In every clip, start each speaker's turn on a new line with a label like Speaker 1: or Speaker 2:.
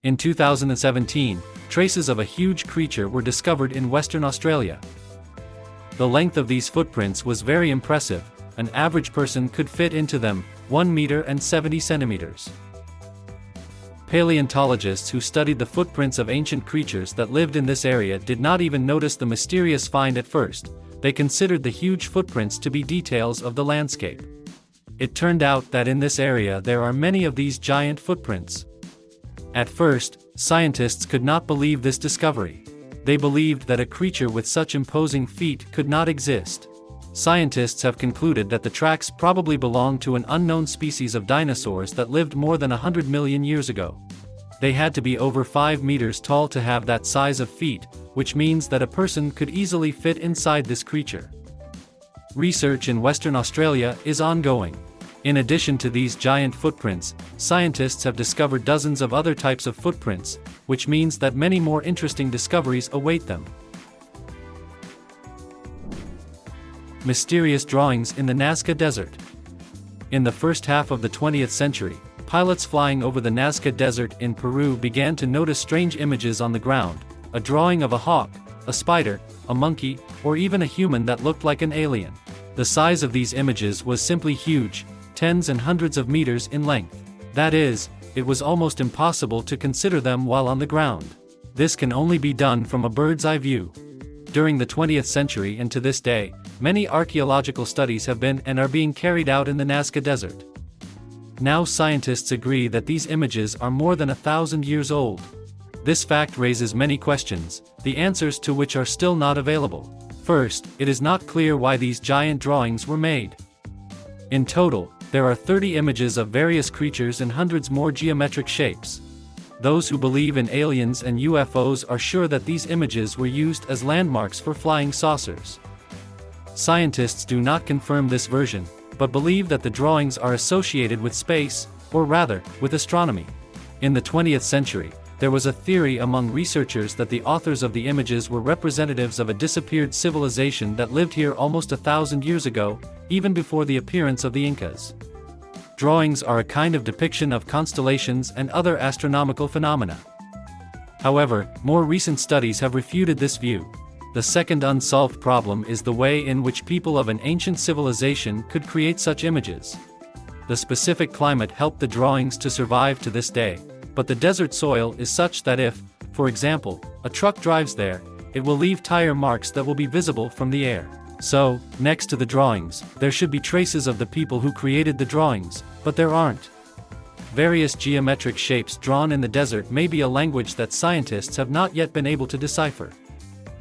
Speaker 1: In 2017, traces of a huge creature were discovered in Western Australia. The length of these footprints was very impressive. An average person could fit into them, 1 meter and 70 centimeters. Paleontologists who studied the footprints of ancient creatures that lived in this area did not even notice the mysterious find at first. They considered the huge footprints to be details of the landscape. It turned out that in this area there are many of these giant footprints. At first, scientists could not believe this discovery. They believed that a creature with such imposing feet could not exist. Scientists have concluded that the tracks probably belong to an unknown species of dinosaurs that lived more than 100 million years ago. They had to be over 5 meters tall to have that size of feet, which means that a person could easily fit inside this creature. Research in Western Australia is ongoing. In addition to these giant footprints, scientists have discovered dozens of other types of footprints, which means that many more interesting discoveries await them. Mysterious drawings in the Nazca Desert. In the first half of the 20th century, pilots flying over the Nazca Desert in Peru began to notice strange images on the ground, a drawing of a hawk, a spider, a monkey, or even a human that looked like an alien. The size of these images was simply huge, tens and hundreds of meters in length. That is, it was almost impossible to consider them while on the ground. This can only be done from a bird's eye view. During the 20th century and to this day, many archaeological studies have been and are being carried out in the Nazca Desert. Now scientists agree that these images are more than 1,000 years old. This fact raises many questions, the answers to which are still not available. First, it is not clear why these giant drawings were made. In total, there are 30 images of various creatures and hundreds more geometric shapes. Those who believe in aliens and UFOs are sure that these images were used as landmarks for flying saucers. Scientists do not confirm this version, but believe that the drawings are associated with space, or rather, with astronomy. In the 20th century, there was a theory among researchers that the authors of the images were representatives of a disappeared civilization that lived here almost 1,000 years ago, even before the appearance of the Incas. Drawings are a kind of depiction of constellations and other astronomical phenomena. However, more recent studies have refuted this view. The second unsolved problem is the way in which people of an ancient civilization could create such images. The specific climate helped the drawings to survive to this day, but the desert soil is such that if, for example, a truck drives there, it will leave tire marks that will be visible from the air. So, next to the drawings, there should be traces of the people who created the drawings, but there aren't. Various geometric shapes drawn in the desert may be a language that scientists have not yet been able to decipher.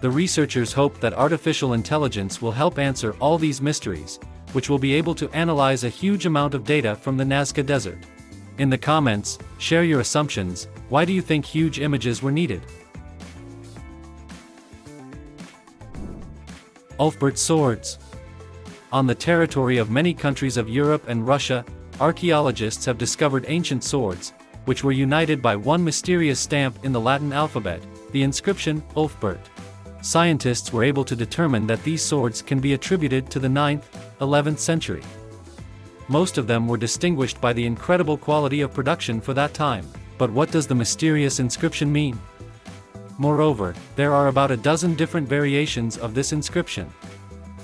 Speaker 1: The researchers hope that artificial intelligence will help answer all these mysteries, which will be able to analyze a huge amount of data from the Nazca Desert. In the comments, share your assumptions. Why do you think huge images were needed? Ulfbert swords. On the territory of many countries of Europe and Russia, archaeologists have discovered ancient swords, which were united by one mysterious stamp in the Latin alphabet, the inscription, Ulfbert. Scientists were able to determine that these swords can be attributed to the 9th, 11th century. Most of them were distinguished by the incredible quality of production for that time. But what does the mysterious inscription mean? Moreover, there are about a dozen different variations of this inscription.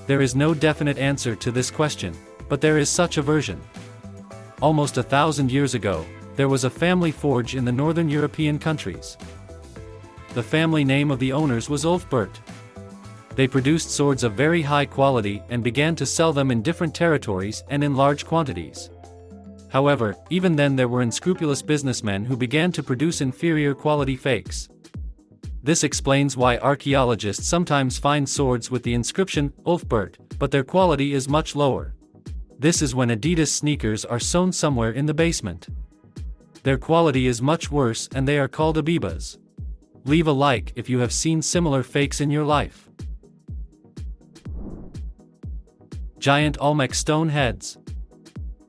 Speaker 1: There is no definite answer to this question, but there is such a version. Almost 1,000 years ago, there was a family forge in the northern European countries. The family name of the owners was Ulfbert. They produced swords of very high quality and began to sell them in different territories and in large quantities. However, even then there were unscrupulous businessmen who began to produce inferior quality fakes. This explains why archaeologists sometimes find swords with the inscription, Ulfbert, but their quality is much lower. This is when Adidas sneakers are sewn somewhere in the basement. Their quality is much worse and they are called Abibas. Leave a like if you have seen similar fakes in your life. Giant Olmec stone heads.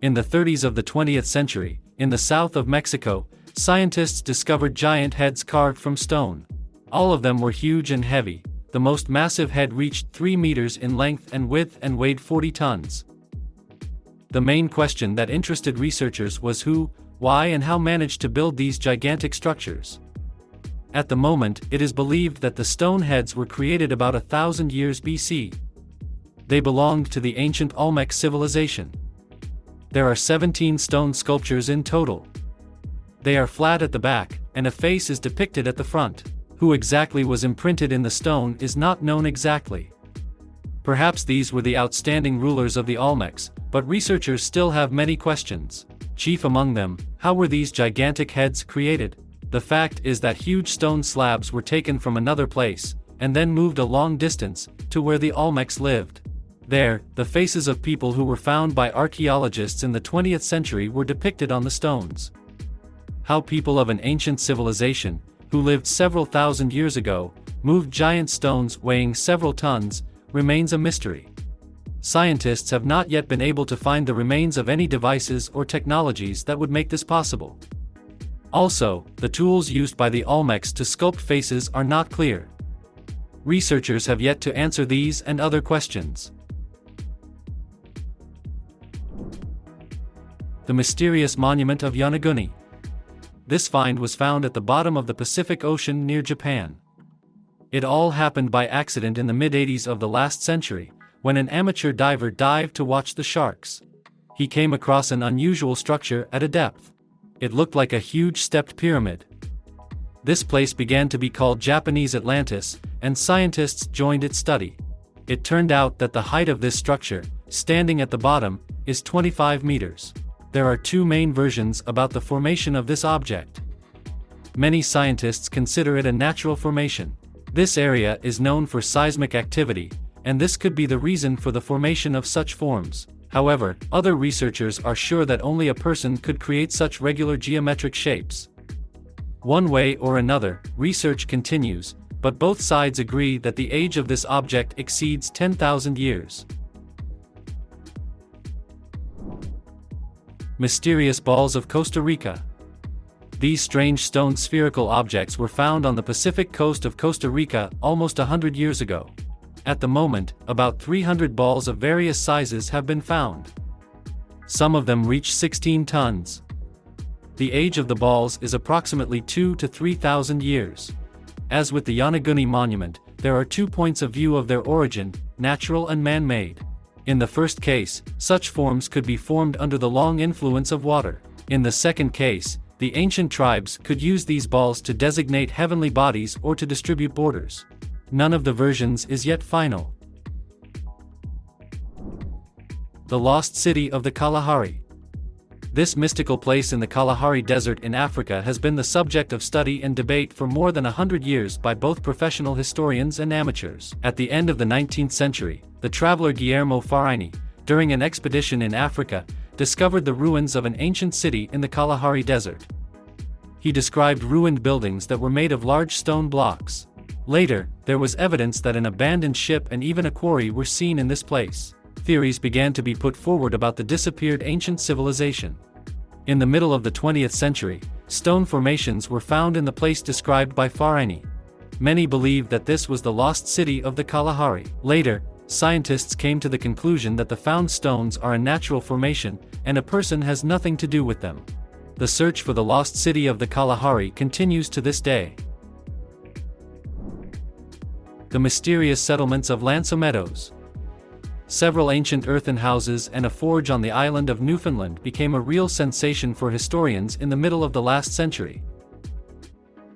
Speaker 1: In the 30s of the 20th century, in the south of Mexico, scientists discovered giant heads carved from stone. All of them were huge and heavy. The most massive head reached 3 meters in length and width and weighed 40 tons. The main question that interested researchers was who, why and how managed to build these gigantic structures. At the moment, it is believed that the stone heads were created about 1,000 years BC. They belonged to the ancient Olmec civilization. There are 17 stone sculptures in total. They are flat at the back, and a face is depicted at the front. Who exactly was imprinted in the stone is not known exactly. Perhaps these were the outstanding rulers of the Olmecs, but researchers still have many questions. Chief among them, how were these gigantic heads created? The fact is that huge stone slabs were taken from another place, and then moved a long distance, to where the Olmecs lived. There, the faces of people who were found by archaeologists in the 20th century were depicted on the stones. How people of an ancient civilization, who lived several thousand years ago, moved giant stones weighing several tons, remains a mystery. Scientists have not yet been able to find the remains of any devices or technologies that would make this possible. Also, the tools used by the Olmecs to sculpt faces are not clear. Researchers have yet to answer these and other questions. The mysterious monument of Yonaguni. This find was found at the bottom of the Pacific Ocean near Japan. It all happened by accident in the mid-80s of the last century, when an amateur diver dived to watch the sharks. He came across an unusual structure at a depth. It looked like a huge stepped pyramid. This place began to be called Japanese Atlantis, and scientists joined its study. It turned out that the height of this structure, standing at the bottom, is 25 meters. There are two main versions about the formation of this object. Many scientists consider it a natural formation. This area is known for seismic activity, and this could be the reason for the formation of such forms. However, other researchers are sure that only a person could create such regular geometric shapes. One way or another, research continues, but both sides agree that the age of this object exceeds 10,000 years. Mysterious balls of Costa Rica. These strange stone spherical objects were found on the Pacific coast of Costa Rica almost 100 years ago. At the moment, about 300 balls of various sizes have been found. Some of them reach 16 tons. The age of the balls is approximately 2,000 to 3,000 years. As with the Yonaguni monument, there are 2 points of view of their origin, natural and man-made. In the first case, such forms could be formed under the long influence of water. In the second case, the ancient tribes could use these balls to designate heavenly bodies or to distribute borders. None of the versions is yet final. The Lost City of the Kalahari. This mystical place in the Kalahari Desert in Africa has been the subject of study and debate for more than 100 years by both professional historians and amateurs. At the end of the 19th century, the traveler Guillermo Farini, during an expedition in Africa, discovered the ruins of an ancient city in the Kalahari Desert. He described ruined buildings that were made of large stone blocks. Later, there was evidence that an abandoned ship and even a quarry were seen in this place. Theories began to be put forward about the disappeared ancient civilization. In the middle of the 20th century, stone formations were found in the place described by Farini. Many believed that this was the lost city of the Kalahari. Later, scientists came to the conclusion that the found stones are a natural formation, and a person has nothing to do with them. The search for the lost city of the Kalahari continues to this day. The mysterious settlements of Lansomeadows. Several ancient earthen houses and a forge on the island of Newfoundland became a real sensation for historians in the middle of the last century.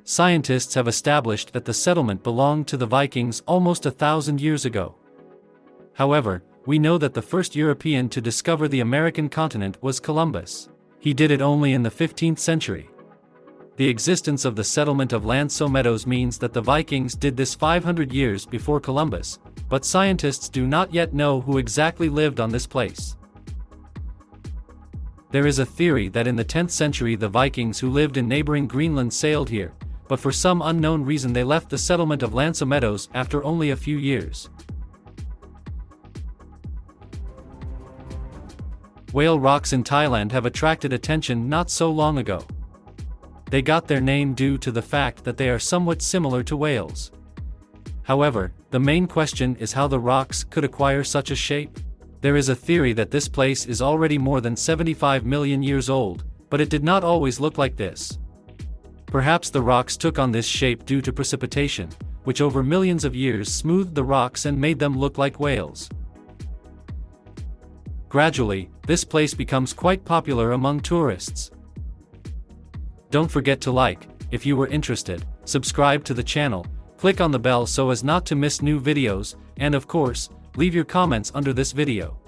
Speaker 1: Scientists have established that the settlement belonged to the Vikings almost 1,000 years ago. However, we know that the first European to discover the American continent was Columbus. He did it only in the 15th century. The existence of the settlement of Lansomeadows means that the Vikings did this 500 years before Columbus, but scientists do not yet know who exactly lived on this place. There is a theory that in the 10th century the Vikings who lived in neighboring Greenland sailed here, but for some unknown reason they left the settlement of Lansomeadows after only a few years. Whale rocks in Thailand have attracted attention not so long ago. They got their name due to the fact that they are somewhat similar to whales. However, the main question is how the rocks could acquire such a shape. There is a theory that this place is already more than 75 million years old, but it did not always look like this. Perhaps the rocks took on this shape due to precipitation, which over millions of years smoothed the rocks and made them look like whales. Gradually, this place becomes quite popular among tourists. Don't forget to like, if you were interested, subscribe to the channel, click on the bell so as not to miss new videos, and of course, leave your comments under this video.